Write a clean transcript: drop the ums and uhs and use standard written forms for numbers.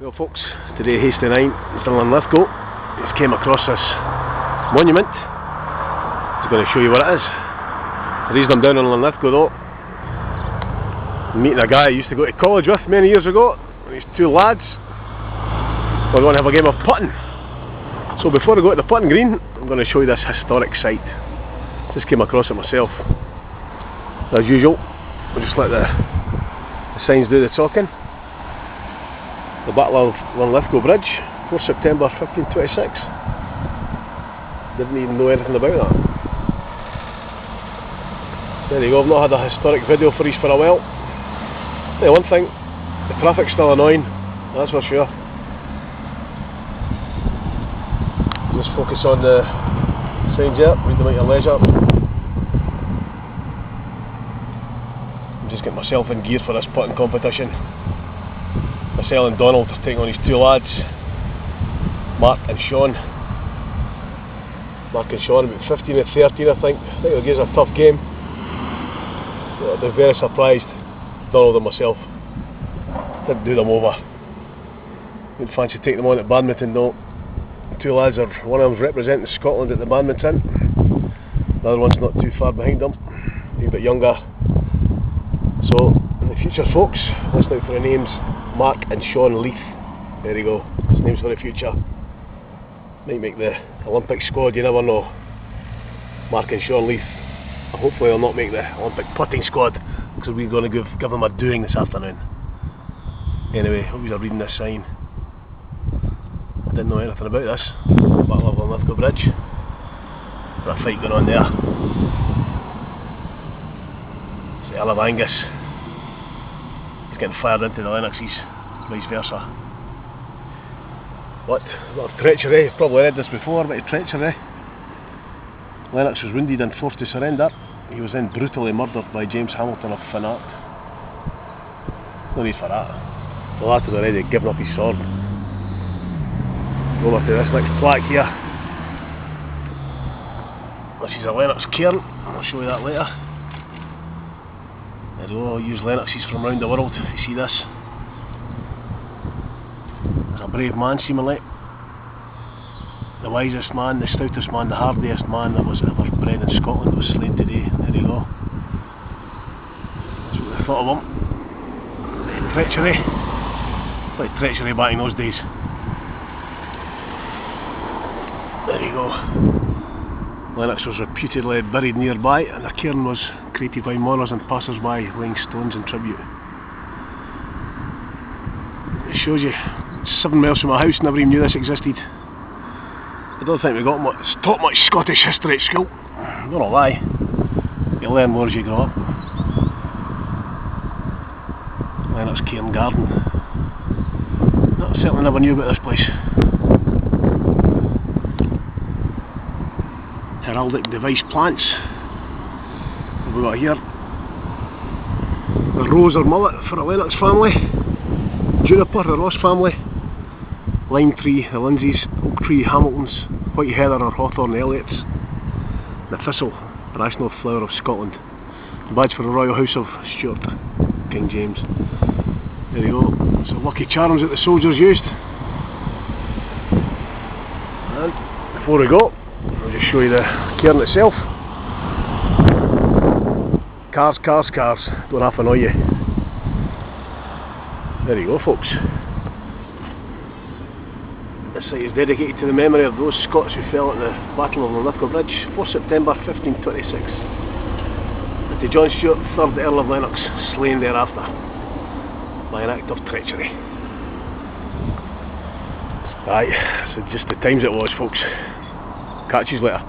Well folks, today Hasty 9 is Linlithgow. He's came across this monument. He's going to show you what it is. The reason I'm down in Linlithgow though, I'm meeting a guy I used to go to college with many years ago. These two lads we're going to have a game of putting. So before I go to the putting green, I'm going to show you this historic site. Just came across it myself. As usual, we'll just let the signs do the talking. The Battle of Linlithgow Bridge, 4th September 1526. Didn't even know anything about that. There you go, I've not had a historic video for these for a while. Yeah, one thing, the traffic's still annoying, that's for sure. Just focus on the signs here, read them at your leisure. I'm just getting myself in gear for this putting competition. Myself and Donald are taking on these two lads, Mark and Sean. Mark and Sean about 15 and 13 I think. I think they'll give us a tough game. I'll be very surprised, Donald and myself. Didn't do them over. Wouldn't fancy taking them on at badminton though. Two lads are, one of them's representing Scotland at the badminton. The other one's not too far behind them. He's a bit younger. So, in the future folks, listen out for the names. Mark and Sean Leith. There you go. His names for the future. Might make the Olympic squad, you never know. Mark and Sean Leith. Hopefully they'll not make the Olympic putting squad, because we're going to give them a doing this afternoon. Anyway, hope you're reading this sign. I didn't know anything about this. Battle of Linlithgow Bridge. Got a fight going on there. It's the Isle of Angus. Getting fired into the Lennoxes, vice versa. What? A lot of treachery. You've probably read this before, but treachery. Lennox was wounded and forced to surrender. He was then brutally murdered by James Hamilton of Finnart. No need for that. The lad had already given up his sword. Go over to this next plaque here. This is a Lennox Cairn. I'll show you that later. There we go, I'll use Lennoxes from around the world. You see this? There's a brave man seemingly. The wisest man, the stoutest man, the hardiest man that was ever bred in Scotland was slain today. There you go. That's what they thought of him. Treachery. Like treachery back in those days. There you go. Lennox was reputedly buried nearby, and a cairn was created by mourners and passers-by laying stones in tribute. It shows you, 7 miles from my house, never even knew this existed. I don't think we got taught much Scottish history at school. I'm not gonna lie, you learn more as you grow up. Lennox Cairn Garden. No, I certainly never knew about this place. Heraldic device plants. What have we got here? The rose or mullet for a Lennox family. Juniper, the Ross family. Lime tree, the Lindsays. Oak tree, Hamiltons. White heather or hawthorn, the Elliots. The thistle, the national flower of Scotland. The badge for the Royal House of Stuart, King James. There you go. It's the lucky charms that the soldiers used. And before we go, I'll just show you the cairn itself. Cars, cars, cars. Don't have to annoy you. There you go folks. This site is dedicated to the memory of those Scots who fell at the Battle of Linlithgow Bridge, 4th September 1526. And to John Stuart, 3rd Earl of Lennox, slain thereafter by an act of treachery. Right, so just the times it was folks. Catch you later.